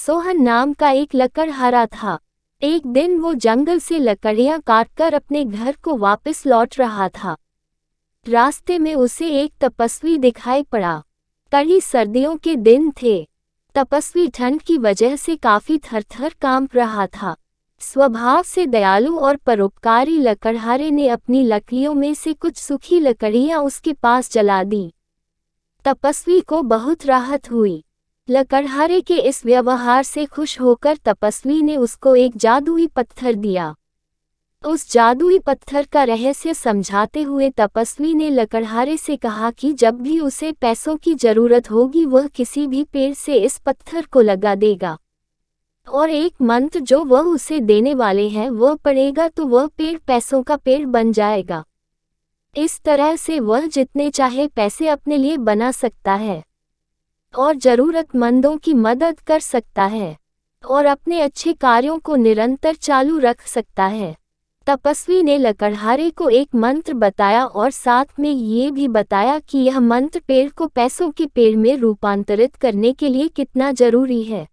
सोहन नाम का एक लकड़हारा था। एक दिन वो जंगल से लकड़ियां काटकर अपने घर को वापस लौट रहा था। रास्ते में उसे एक तपस्वी दिखाई पड़ा। कड़ी सर्दियों के दिन थे। तपस्वी ठंड की वजह से काफी थरथर कांप रहा था। स्वभाव से दयालु और परोपकारी लकड़हारे ने अपनी लकड़ियों में से कुछ सूखी लकड़ियां उसके पास जला दी। तपस्वी को बहुत राहत हुई। लकड़हारे के इस व्यवहार से खुश होकर तपस्वी ने उसको एक जादुई पत्थर दिया। उस जादुई पत्थर का रहस्य समझाते हुए तपस्वी ने लकड़हारे से कहा कि जब भी उसे पैसों की जरूरत होगी वह किसी भी पेड़ से इस पत्थर को लगा देगा और एक मंत्र जो वह उसे देने वाले हैं वह पढ़ेगा तो वह पेड़ पैसों का पेड़ बन जाएगा। इस तरह से वह जितने चाहे पैसे अपने लिए बना सकता है और जरूरतमंदों की मदद कर सकता है और अपने अच्छे कार्यों को निरंतर चालू रख सकता है। तपस्वी ने लकड़हारे को एक मंत्र बताया और साथ में ये भी बताया कि यह मंत्र पेड़ को पैसों के पेड़ में रूपांतरित करने के लिए कितना जरूरी है।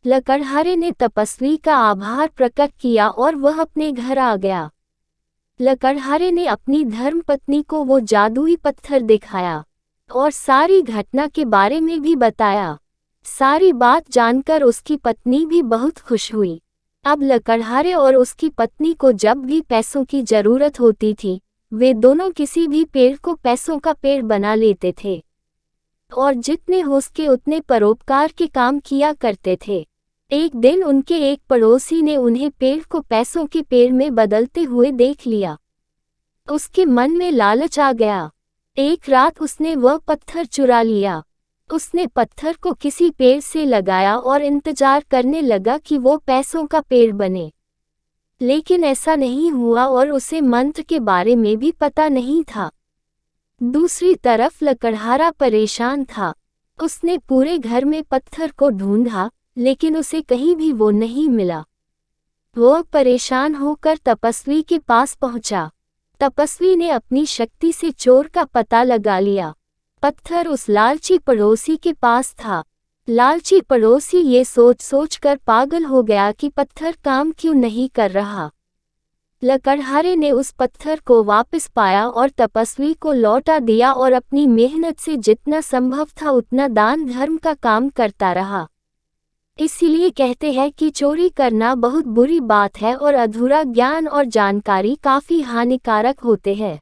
लकड़हारे ने तपस्वी का आभार प्रकट किया और वह अपने घर आ गया। लकड़हारे ने अपनी धर्मपत्नी को वो जादुई पत्थर दिखाया और सारी घटना के बारे में भी बताया। सारी बात जानकर उसकी पत्नी भी बहुत खुश हुई। अब लकड़हारे और उसकी पत्नी को जब भी पैसों की जरूरत होती थी वे दोनों किसी भी पेड़ को पैसों का पेड़ बना लेते थे और जितने हो सके उतने परोपकार के काम किया करते थे। एक दिन उनके एक पड़ोसी ने उन्हें पेड़ को पैसों के पेड़ में बदलते हुए देख लिया। उसके मन में लालच आ गया। एक रात उसने वह पत्थर चुरा लिया। उसने पत्थर को किसी पेड़ से लगाया और इंतजार करने लगा कि वो पैसों का पेड़ बने, लेकिन ऐसा नहीं हुआ और उसे मंत्र के बारे में भी पता नहीं था। दूसरी तरफ लकड़हारा परेशान था। उसने पूरे घर में पत्थर को ढूंढा लेकिन उसे कहीं भी वो नहीं मिला। वह परेशान होकर तपस्वी के पास पहुंचा। तपस्वी ने अपनी शक्ति से चोर का पता लगा लिया। पत्थर उस लालची पड़ोसी के पास था। लालची पड़ोसी ये सोच कर पागल हो गया कि पत्थर काम क्यों नहीं कर रहा। लकड़हारे ने उस पत्थर को वापस पाया और तपस्वी को लौटा दिया और अपनी मेहनत से जितना संभव था उतना दान धर्म का काम करता रहा। इसीलिए कहते हैं कि चोरी करना बहुत बुरी बात है और अधूरा ज्ञान और जानकारी काफी हानिकारक होते हैं।